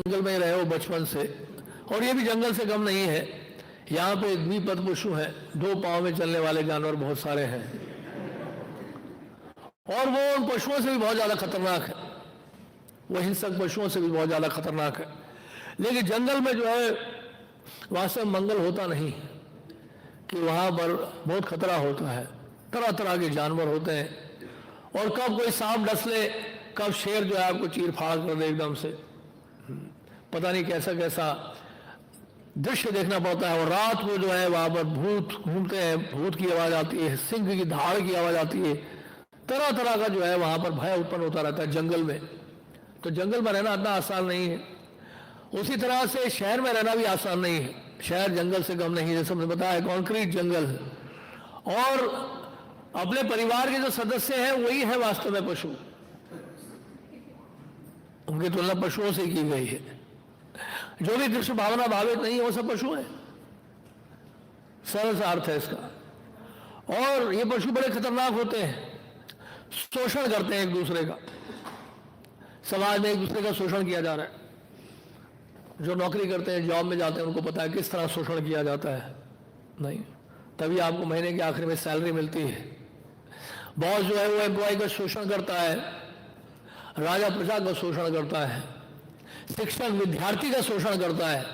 जंगल में रहे हो बचपन से, और ये भी जंगल से कम नहीं है। यहाँ पे द्विपद पशु हैं, दो पांव में चलने वाले जानवर बहुत सारे हैं, और वो उन पशुओं से भी बहुत ज्यादा खतरनाक है, वो हिंसक पशुओं से भी बहुत ज्यादा खतरनाक है। लेकिन जंगल में जो है वास्तव में मंगल होता नहीं, कि वहां पर बहुत खतरा होता है, तरह तरह के जानवर होते हैं, और कब कोई सांप डस ले, कब शेर जो है आपको चीर फाड़ कर दे एकदम से, पता नहीं कैसा कैसा दृश्य देखना पड़ता है। और रात को जो है वहां पर भूत घूमते हैं, भूत की आवाज आती है, सिंह की धाड़ की आवाज आती है, तरह तरह का जो है वहां पर भय उत्पन्न होता रहता है जंगल में। तो जंगल में रहना इतना आसान नहीं है। उसी तरह से शहर में रहना भी आसान नहीं है, शहर जंगल से कम नहीं है, जैसे हमने बताया कंक्रीट जंगल है। और अपने परिवार के जो सदस्य हैं वही है वास्तव में पशु, उनकी तुलना पशुओं से की गई है। जो भी दृश्य भावना भावित नहीं है वो सब पशु है, सरल सा अर्थ है इसका। और ये पशु बड़े खतरनाक होते हैं, शोषण करते हैं एक दूसरे का, समाज में एक दूसरे का शोषण किया जा रहा है। जो नौकरी करते हैं, जॉब में जाते हैं, उनको पता है किस तरह शोषण किया जाता है। नहीं, तभी आपको महीने के आखिर में सैलरी मिलती है। बॉस जो है वो एम्प्लॉय का शोषण करता है, राजा प्रजा का शोषण करता है, शिक्षक विद्यार्थी का शोषण करता है।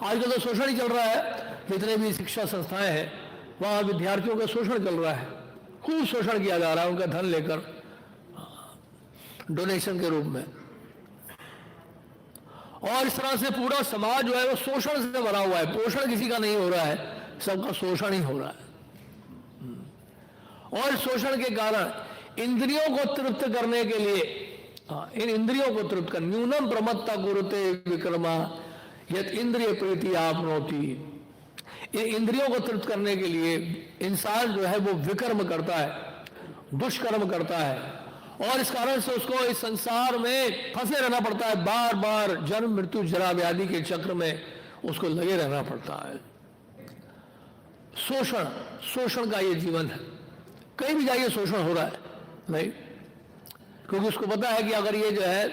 आजकल तो शोषण ही चल रहा है, जितने भी शिक्षा संस्थाएं हैं वहां विद्यार्थियों का शोषण चल रहा है, खूब शोषण किया जा रहा है उनका धन लेकर डोनेशन के रूप में। और इस तरह से पूरा समाज जो है वो शोषण से भरा हुआ है, पोषण किसी का नहीं हो रहा है, सबका शोषण ही हो रहा है। और शोषण के कारण इंद्रियों को तृप्त करने के लिए, इन इंद्रियों को तृप्त कर, न्यूनम प्रमत्ता कुरुते विक्रमा यत इंद्रिय प्रीति आपनोति, इन इंद्रियों को तृप्त करने के लिए इंसान जो है वो विकर्म करता है, दुष्कर्म करता है, और इस कारण से उसको इस संसार में फंसे रहना पड़ता है, बार बार जन्म मृत्यु जरा व्याधि के चक्र में उसको लगे रहना पड़ता है। शोषण, शोषण का ये जीवन है, कहीं भी जाइए शोषण हो रहा है। नहीं, क्योंकि उसको पता है कि अगर ये जो है,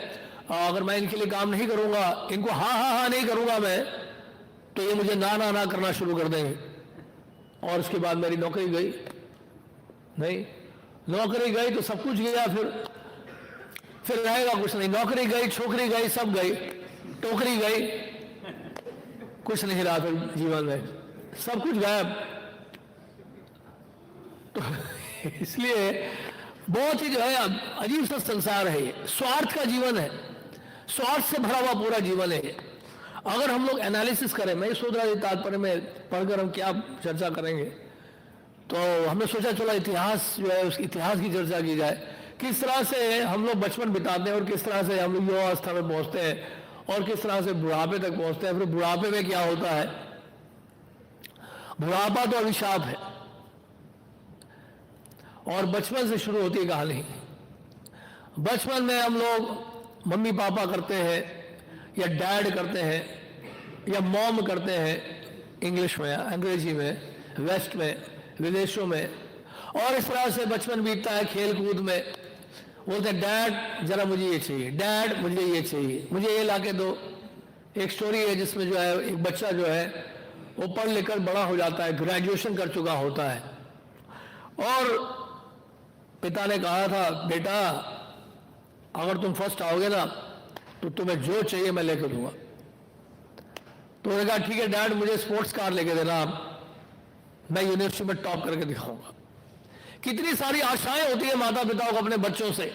अगर मैं इनके लिए काम नहीं करूंगा, इनको हाँ हाँ हाँ नहीं करूंगा मैं, तो ये मुझे ना ना ना करना शुरू कर देंगे, और उसके बाद मेरी नौकरी गई। नहीं, नौकरी गई तो सब कुछ गया, फिर रहेगा कुछ नहीं। नौकरी गई, छोकरी गई, सब गई, टोकरी गई, कुछ नहीं रहा फिर जीवन में, सब कुछ गायब। तो इसलिए बहुत ही जो है अजीब सा संसार है ये, स्वार्थ का जीवन है, स्वार्थ से भरा हुआ पूरा जीवन है ये। अगर हम लोग एनालिसिस करें, मैं सोच रहा था तात्पर्य में पढ़कर हम क्या चर्चा करेंगे, तो हमने सोचा चला इतिहास जो है उस इतिहास की चर्चा की जाए, किस तरह से हम लोग बचपन बिताते हैं और किस तरह से हम लोग युवावस्था में पहुंचते हैं और किस तरह से बुढ़ापे तक पहुंचते हैं। फिर बुढ़ापे में क्या होता है, बुढ़ापा तो अभिशाप है, और बचपन से शुरू होती है कहानी। बचपन में हम लोग मम्मी पापा करते हैं, या डैड करते हैं, या मॉम करते हैं, इंग्लिश में, अंग्रेजी में, वेस्ट में, विदेशों में, और इस तरह से बचपन बीतता है खेल कूद में। बोलते हैं डैड जरा मुझे ये चाहिए, डैड मुझे ये चाहिए, मुझे ये ला के दो। एक स्टोरी है जिसमें जो है एक बच्चा जो है वो पढ़ लिख कर बड़ा हो जाता है, ग्रेजुएशन कर चुका होता है, और पिता ने कहा था बेटा अगर तुम फर्स्ट आओगे ना तो तुम्हें जो चाहिए मैं लेकर दूंगा। तो उन्होंने कहा ठीक है डैड, मुझे स्पोर्ट्स कार लेके देना, मैं यूनिवर्सिटी में टॉप करके दिखाऊंगा। कितनी सारी आशाएं होती है माता पिताओं को अपने बच्चों से,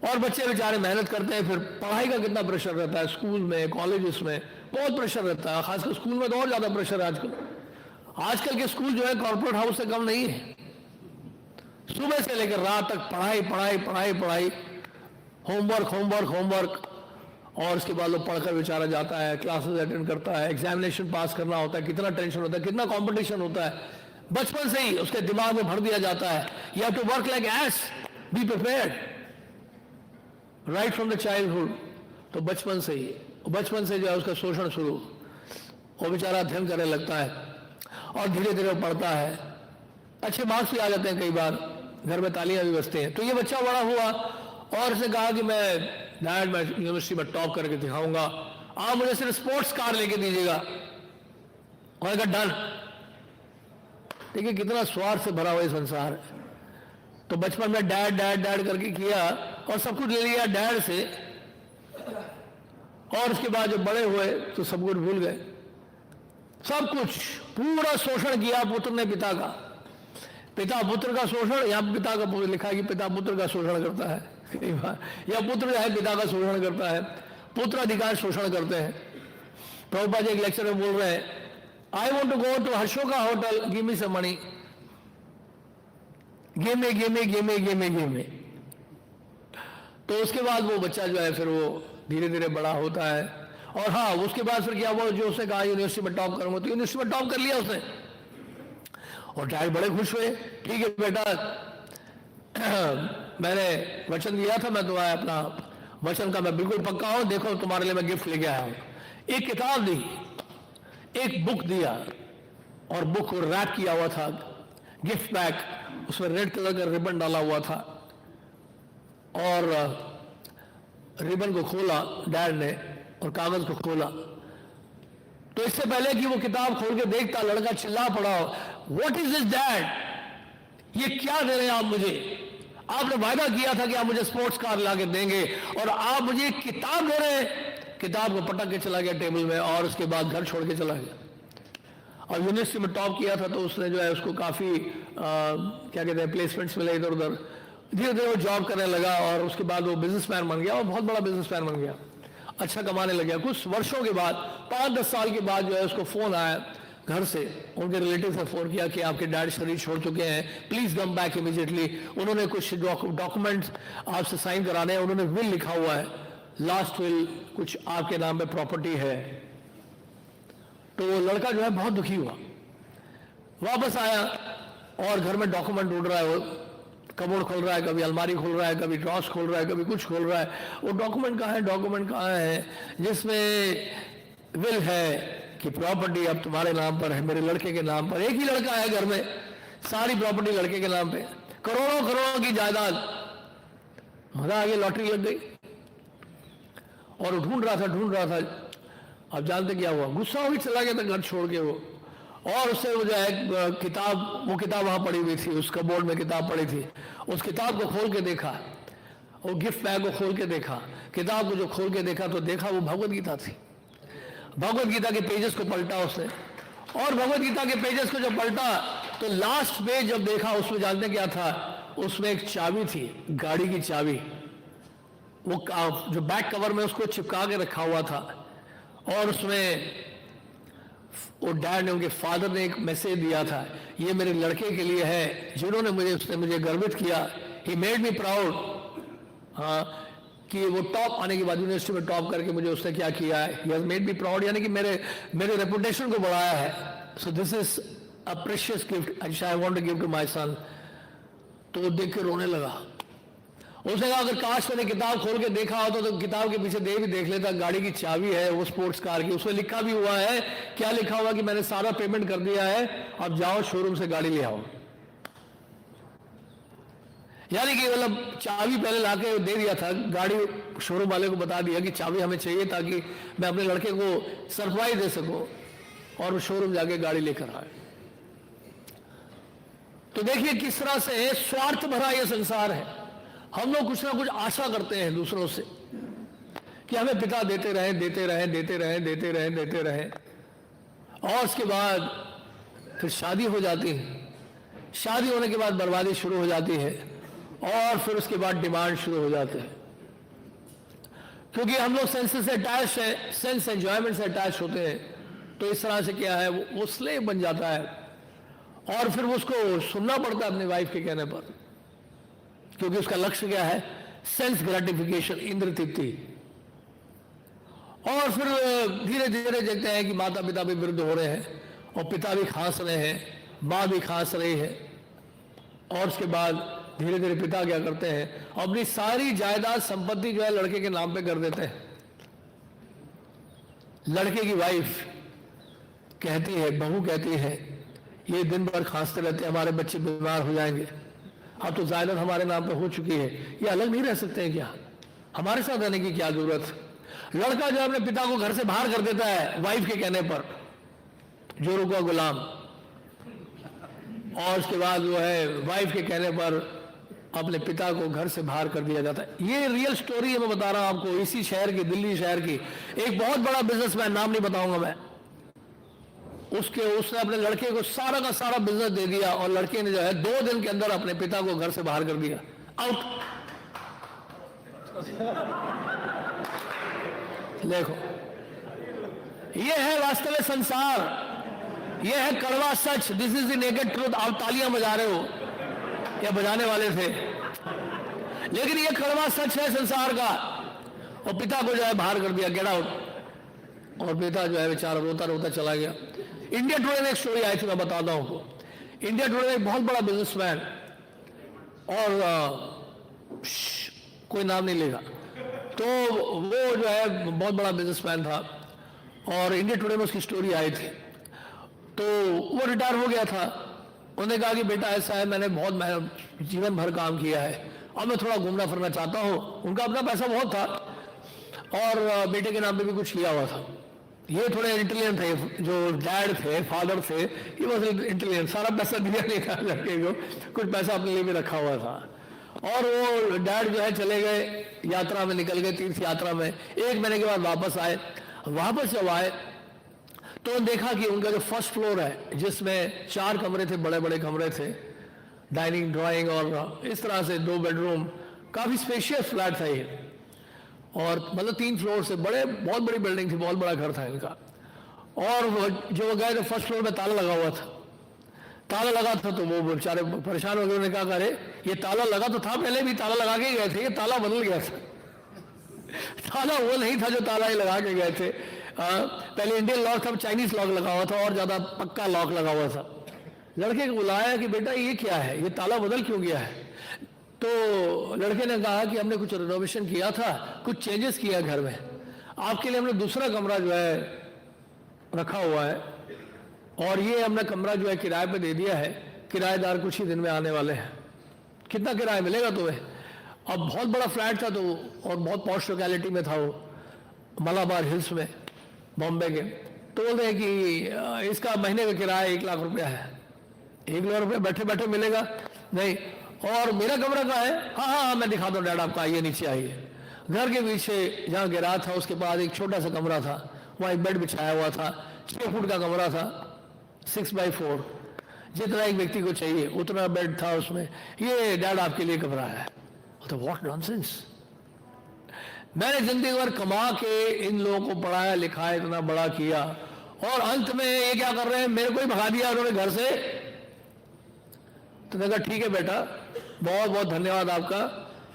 और बच्चे बेचारे मेहनत करते हैं। फिर पढ़ाई का कितना प्रेशर रहता है, स्कूल में, कॉलेजेस में बहुत प्रेशर रहता है, खासकर स्कूल में तो और ज्यादा प्रेशर है आजकल। आजकल के स्कूल जो है कॉर्पोरेट हाउस से कम नहीं है, सुबह से लेकर रात तक पढ़ाई पढ़ाई पढ़ाई पढ़ाई, होमवर्क होमवर्क होमवर्क, और उसके बाद लोग पढ़कर बेचारा जाता है, क्लासेस अटेंड करता है, एग्जामिनेशन पास करना होता है, कितना टेंशन होता है, कितना कंपटीशन होता है। बचपन से ही उसके दिमाग में भर दिया जाता है, you have to work like as, be prepared right from the childhood. तो बचपन से ही, बचपन से जो है उसका शोषण शुरू, वो बेचारा अध्ययन करने लगता है और धीरे धीरे पढ़ता है, अच्छे मार्क्स भी आ जाते हैं, कई बार घर में तालियां भी बजते हैं। तो ये बच्चा बड़ा हुआ और उसने कहा कि मैं डैड मैं यूनिवर्सिटी में टॉप करके दिखाऊंगा, आप मुझे सिर्फ स्पोर्ट्स कार लेके दीजिएगा। और कहा डन। देखिए कितना स्वार्थ से भरा हुआ ये संसार है। तो बचपन में डैड डैड डैड करके किया और सब कुछ ले लिया डैड से, और उसके बाद जब बड़े हुए तो सब कुछ भूल गए। सब कुछ पूरा शोषण किया पुत्र ने पिता का, पिता पुत्र का शोषण। यहाँ पिता का लिखा है कि पिता पुत्र का शोषण करता है, या पुत्र जो है पिता का शोषण करता है, पुत्र अधिकार शोषण करते हैं। प्रभुपाद जी एक लेक्चर में बोल रहे हैं, I want to go to हर्षोका hotel, give me some money, give me give me give me give me give me. तो उसके बाद वो बच्चा जो है फिर वो धीरे धीरे बड़ा होता है। और हाँ, उसके बाद फिर क्या हुआ, जो उसने कहा यूनिवर्सिटी में टॉप करूंगा, तो यूनिवर्सिटी में टॉप कर लिया उसने, और डैड बड़े खुश हुए। ठीक है बेटा, मैंने वचन दिया था, मैं तुम्हारा अपना वचन का मैं बिल्कुल पक्का हूं, देखो तुम्हारे लिए मैं गिफ्ट लेके आया हूं। एक किताब दी, एक बुक दिया, और बुक को रैप किया हुआ था, गिफ्ट बैग, उसमें रेड कलर का रिबन डाला हुआ था। और रिबन को खोला डैड ने और कागज को खोला, तो इससे पहले कि वो किताब खोल के देखता, लड़का चिल्ला पड़ा, व्हाट इज दिस डैड, ये क्या दे रहे हैं आप मुझे? आपने वायदा किया था कि आप मुझे स्पोर्ट्स कार ला के देंगे, और आप मुझे एक किताब दे रहे हैं। किताब को पटक के चला गया टेबल में, और उसके बाद घर छोड़ के चला गया। और यूनिवर्सिटी में टॉप किया था, तो उसने जो है उसको काफ़ी क्या कहते हैं प्लेसमेंट्स मिले इधर उधर। धीरे धीरे वो जॉब करने लगा, और उसके बाद वो बिजनेसमैन बन गया, और बहुत बड़ा बिजनेसमैन बन गया, अच्छा कमाने लग गया। कुछ वर्षों के बाद, 5-10 साल के बाद जो है उसको फ़ोन आया घर से, उनके रिलेटिव ने फ़ोन किया कि आपके डैड शरीर छोड़ चुके हैं, प्लीज़ कम बैक इमीडिएटली। उन्होंने कुछ डॉक्यूमेंट्स आपसे साइन कराने हैं, उन्होंने विल लिखा हुआ है, लास्ट विल, कुछ आपके नाम पे प्रॉपर्टी है। तो वो लड़का जो है बहुत दुखी हुआ, वापस आया और घर में डॉक्यूमेंट ढूंढ रहा है। वो कबोर्ड खोल रहा है, कभी अलमारी खोल रहा है, कभी ड्रॉस खोल रहा है, कभी कुछ खोल रहा है। वो डॉक्यूमेंट कहाँ है जिसमें विल है कि प्रॉपर्टी अब तुम्हारे नाम पर है, मेरे लड़के के नाम पर। एक ही लड़का है घर में, सारी प्रॉपर्टी लड़के के नाम पे, करोड़ों करोड़ों की जायदाद। मजा आ गया, लॉटरी लग गई। और ढूंढ रहा था। अब जानते क्या हुआ, गुस्सा हो चला गया था घर छोड़ के वो, और उससे वो जो है वो किताब वहां पड़ी हुई थी, उस कबोर्ड में किताब पड़ी थी। उस किताब को खोल के देखा, वो गिफ्ट बैग को खोल के देखा, किताब को जो खोल के देखा तो देखा वो भगवत गीता थी। भगवत गीता के पेजेस को पलटा उसने, और भगवत गीता के पेजेस को जब पलटा तो लास्ट पेज जब देखा, उसमें जानते क्या था, उसमें एक चाबी थी, गाड़ी की चाबी। वो जो बैक कवर में उसको चिपका के रखा हुआ था, और उसमें वो डैड ने, उनके फादर ने एक मैसेज दिया था, ये मेरे लड़के के लिए है, जिन्होंने उसने मुझे गर्वित किया, ही मेड मी प्राउड। हाँ, कि वो टॉप आने के बाद यूनिवर्सिटी में टॉप करके मुझे उसने क्या किया है, he has made me proud, यानी कि मेरे रेपुटेशन को बढ़ाया है। So this is a precious gift which I want to give to my son. तो वो देख के रोने लगा। उसने कहा अगर काश मैंने किताब खोल के देखा होता तो किताब के पीछे भी देख लेता, गाड़ी की चाबी है वो स्पोर्ट्स कार की, उसमें लिखा भी हुआ है, क्या लिखा हुआ कि मैंने सारा पेमेंट कर दिया है, अब जाओ शोरूम से गाड़ी ले आओ। यानी कि मतलब चाबी पहले लाके दे दिया था, गाड़ी शोरूम वाले को बता दिया कि चाबी हमें चाहिए ताकि मैं अपने लड़के को सरप्राइज दे सकूं, और वो शोरूम जाके गाड़ी लेकर आए। तो देखिए किस तरह से स्वार्थ भरा यह संसार है। हम लोग कुछ ना कुछ आशा करते हैं दूसरों से कि हमें पिता देते रहे, और उसके बाद फिर शादी हो जाती है। शादी होने के बाद बर्बादी शुरू हो जाती है, और फिर उसके बाद डिमांड शुरू हो जाते हैं, क्योंकि हम लोग सेंस से अटैच है, सेंस एंजॉयमेंट से अटैच होते हैं। तो इस तरह से क्या है, वो स्लेव बन जाता है, और फिर उसको सुनना पड़ता है अपनी वाइफ के कहने पर, क्योंकि उसका लक्ष्य क्या है, सेंस ग्रेटिफिकेशन, इंद्र तृप्ति। और फिर धीरे धीरे देखते हैं कि माता पिता भी विरुद्ध हो रहे हैं, और पिता भी खांस रहे हैं, माँ भी खांस रही है, और उसके बाद धीरे धीरे पिता क्या करते हैं, अपनी सारी जायदाद संपत्ति जो है लड़के के नाम पे कर देते हैं। लड़के की वाइफ कहती है, बहू कहती है, ये दिन भर खांसते रहते हैं, हमारे बच्चे बीमार हो जाएंगे, अब तो जायदाद हमारे नाम पे हो चुकी है, ये अलग नहीं रह सकते हैं क्या? हमारे साथ रहने की क्या जरूरत। लड़का जो अपने पिता को घर से बाहर कर देता है वाइफ के कहने पर, जोरों का गुलाम, और उसके बाद जो है वाइफ के कहने पर अपने पिता को घर से बाहर कर दिया जाता है। ये रियल स्टोरी है, मैं बता रहा हूं आपको, इसी शहर की, दिल्ली शहर की। एक बहुत बड़ा बिजनेसमैन, नाम नहीं बताऊंगा मैं, उसने अपने लड़के को सारा का सारा बिजनेस दे दिया और लड़के ने जो है 2 दिन के अंदर अपने पिता को घर से बाहर कर दिया, आउट। देखो, ये है वास्तविक संसार, ये है कड़वा सच। This is the naked truth. आप तालियां बजा रहे हो या बजाने वाले थे, लेकिन ये कड़वा सच है संसार का। और पिता को जो है बाहर कर दिया, गेट आउट। और पिता जो है बेचारा रोता रोता चला गया। इंडिया टुडे में एक स्टोरी आई थी, मैं बताता हूं। इंडिया टुडे में एक बहुत बड़ा बिजनेसमैन, और कोई नाम नहीं लेगा, तो वो जो है बहुत बड़ा बिजनेसमैन था और इंडिया टुडे में उसकी स्टोरी आई थी। तो वो रिटायर हो गया था। उन्होंने कहा कि बेटा ऐसा है, मैंने बहुत जीवन भर काम किया है और मैं थोड़ा घूमना फिरना चाहता हूँ। उनका अपना पैसा बहुत था और बेटे के नाम पे भी कुछ किया हुआ था। ये थोड़े इंटेलिजेंट थे, जो डैड थे, फादर थे, ये बस इंटेलिजेंट, सारा पैसा दिया नहीं था लड़के को, कुछ पैसा अपने लिए भी रखा हुआ था। और वो डैड जो है चले गए, यात्रा में निकल गए, तीर्थ यात्रा में। 1 महीने के बाद वापस आए। वापस जब आए तो देखा कि उनका जो फर्स्ट फ्लोर है, जिसमें 4 कमरे थे, बड़े बड़े कमरे थे, डाइनिंग, ड्राइंग और इस तरह से 2 बेडरूम, काफ़ी स्पेशियस फ्लैट था ये। और मतलब 3 फ्लोर से बड़े, बहुत बड़ी बिल्डिंग थी, बहुत बड़ा घर था इनका। और जो वो गए तो फर्स्ट फ्लोर में ताला लगा हुआ था। ताला लगा था तो वो बेचारे परेशान हो गए। उन्होंने कहा अरे ये ताला लगा तो था, पहले भी ताला लगा के गए थे, ये ताला बदल गया था। ताला वो नहीं था जो ताला ही लगा के गए थे। पहले इंडियन लॉक था, चाइनीज लॉक लगा हुआ था और ज्यादा पक्का लॉक लगा हुआ था। लड़के को बुलाया कि बेटा ये क्या है, ये ताला बदल क्यों गया है। तो लड़के ने कहा कि हमने कुछ रिनोवेशन किया था, कुछ चेंजेस किया घर में, आपके लिए हमने दूसरा कमरा जो है रखा हुआ है और ये हमने कमरा जो है किराए पे दे दिया है। किराएदार कुछ ही दिन में आने वाले हैं। कितना किराया मिलेगा तुम्हें। अब बहुत बड़ा फ्लैट था तो, और बहुत पॉश लोकेलिटी में था वो, मलाबार हिल्स में, बॉम्बे के। तो बोलते हैं कि इसका महीने का किराया 1 लाख रुपया है। 1 लाख रुपया बैठे बैठे मिलेगा नहीं। और मेरा कमरा कहाँ है, हाँ हाँ हाँ मैं दिखाता हूँ डैड आपको, आइए नीचे आइए। घर के पीछे जहाँ गिरा था उसके बाद एक छोटा सा कमरा था, वहाँ एक बेड बिछाया हुआ था। 6 फुट का कमरा था, 6x4, जितना एक व्यक्ति को चाहिए उतना बेड था उसमें। ये डैड आपके लिए कमरा है। तो व्हाट नॉनसेंस। मैंने जिंदगी भर कमा के इन लोगों को पढ़ाया लिखाया, इतना बड़ा किया, और अंत में ये क्या कर रहे हैं, मेरे को ही भगा दिया उन्होंने घर से। तो मैंने कहा ठीक है बेटा, बहुत बहुत धन्यवाद आपका,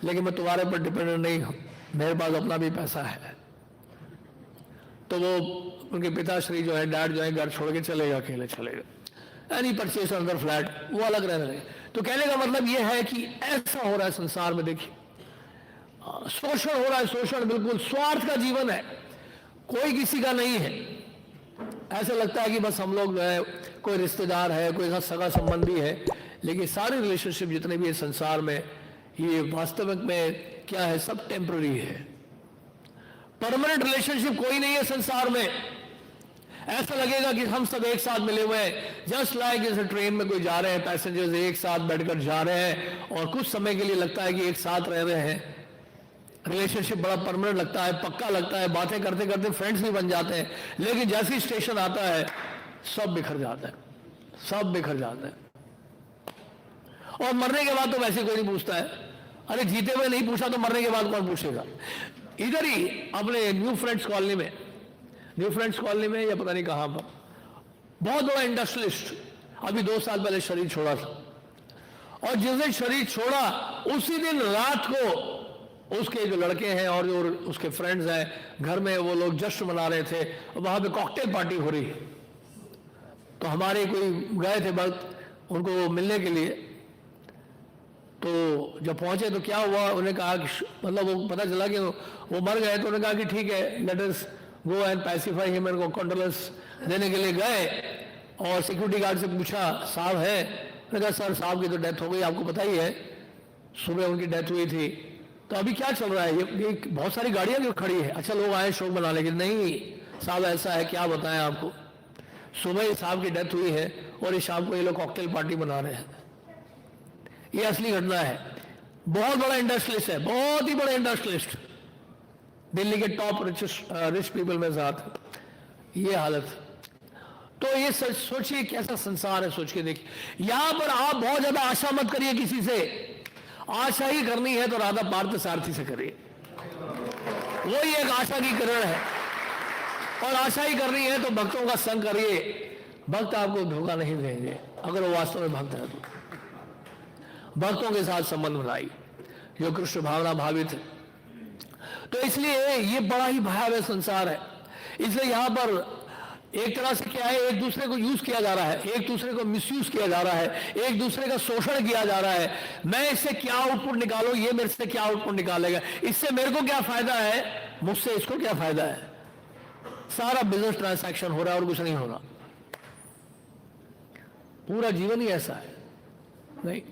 लेकिन मैं तुम्हारे पर डिपेंडेंट नहीं हूं, मेरे पास अपना भी पैसा है। तो वो उनके पिताश्री जो है, डैड जो है, घर छोड़ के चले गए, अकेले चले गए। एनी परचेज अंदर फ्लैट, वो अलग रहने लगे। तो कहने का मतलब ये है कि ऐसा हो रहा है संसार में। देखिए शोषण हो रहा है, शोषण, बिल्कुल स्वार्थ का जीवन है, कोई किसी का नहीं है। ऐसा लगता है कि बस हम लोग जो है, कोई रिश्तेदार है, कोई सगा संबंधी है, लेकिन सारे रिलेशनशिप जितने भी है संसार में, ये वास्तविक में क्या है, सब टेम्पररी है। परमानेंट रिलेशनशिप कोई नहीं है संसार में। ऐसा लगेगा कि हम सब एक साथ मिले हुए हैं, जस्ट लाइक जैसे ट्रेन में कोई जा रहे हैं, पैसेंजर्स एक साथ बैठकर जा रहे हैं और कुछ समय के लिए लगता है कि एक साथ रह रहे हैं। रिलेशनशिप बड़ा परमानेंट लगता है, पक्का लगता है, बातें करते करते फ्रेंड्स भी बन जाते हैं। लेकिन जैसे ही स्टेशन आता है सब बिखर जाता है, सब बिखर जाता है। और मरने के बाद तो वैसे कोई नहीं पूछता है। अरे जीते हुए नहीं पूछा तो मरने के बाद कौन पूछेगा। इधर ही अपने न्यू फ्रेंड्स कॉलोनी में, न्यू फ्रेंड्स कॉलोनी में या पता नहीं कहां पर, बहुत बड़ा इंडस्ट्रियलिस्ट अभी 2 साल पहले शरीर छोड़ा था। और जिस दिन शरीर छोड़ा उसी दिन रात को उसके जो लड़के हैं और जो उसके फ्रेंड्स हैं, घर में वो लोग जश्न मना रहे थे और वहां पे कॉकटेल पार्टी हो रही। तो हमारे कोई गए थे बस उनको मिलने के लिए। तो जब पहुंचे तो क्या हुआ, उन्होंने कहा कि मतलब वो पता चला कि वो मर गए। तो उन्होंने कहा कि ठीक है, let us go and pacify him, उनको कंडोलेंस देने के लिए गए। और सिक्योरिटी गार्ड से पूछा साहब है, उन्होंने कहा सर साहब की तो डेथ हो गई, आपको पता ही है, सुबह उनकी डेथ हुई थी। तो अभी क्या चल रहा है, ये बहुत सारी गाड़ियां जो खड़ी है, अच्छा लोग आए शोक मना लेकिन नहीं साहब, ऐसा है क्या बताएं आपको, सुबह ही साहब की डेथ हुई है और इस शाम को ये लोग कॉकटेल पार्टी बना रहे हैं। ये असली घटना है। बहुत बड़ा इंडस्ट्रियलिस्ट है, बहुत ही बड़ा इंडस्ट्रियलिस्ट, दिल्ली के टॉप रिच पीपल में साथ ये हालत। तो ये सोचिए कैसा संसार है, सोच के देखिए। यहां पर आप बहुत ज्यादा आशा मत करिए किसी से, आशा ही करनी है तो राधा पार्थ सारथी से करिए, वही एक आशा की किरण है। और आशा ही करनी है तो भक्तों का संग करिए, भक्त आपको धोखा नहीं देंगे अगर वो वास्तव में भक्त है तो। भक्तों के साथ संबंध बनाइए जो कृष्ण भावना भावित है। तो इसलिए ये बड़ा ही भयावह संसार है। इसलिए यहां पर एक तरह से क्या है, एक दूसरे को यूज किया जा रहा है, एक दूसरे को मिसयूज किया जा रहा है, एक दूसरे का शोषण किया जा रहा है। मैं इससे क्या आउटपुट निकालूं, ये मेरे से क्या आउटपुट निकालेगा, इससे मेरे को क्या फायदा है, मुझसे इसको क्या फायदा है। सारा बिजनेस ट्रांसैक्शन हो रहा है और कुछ नहीं हो रहा। पूरा जीवन ही ऐसा है नहीं।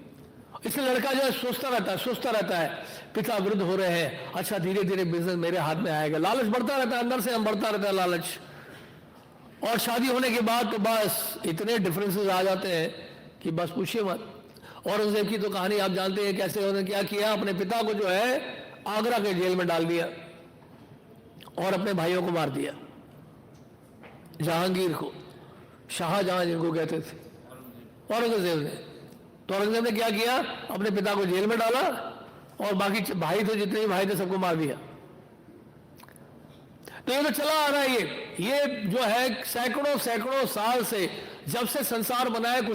इसलिए लड़का जो है सोचता रहता है पिता वृद्ध हो रहे हैं, अच्छा धीरे धीरे बिजनेस मेरे हाथ में आएगा, लालच बढ़ता रहता है, अंदर से हम बढ़ता रहता है लालच। और शादी होने के बाद तो बस इतने डिफरेंसेस आ जाते हैं कि बस पूछिए मत। औरंगजेब की तो कहानी आप जानते हैं, कैसे उन्होंने क्या किया, अपने पिता को जो है आगरा के जेल में डाल दिया और अपने भाइयों को मार दिया, जहांगीर को, शाहजहां जिनको कहते थे, औरंगजेब ने। तो औरंगजेब ने क्या किया, अपने पिता को जेल में डाला और बाकी भाई थे, जितने भी भाई थे सबको मार दिया। तो ये तो चला आ रहा है, ये जो है सैकड़ों साल से, जब से संसार बना है कुछ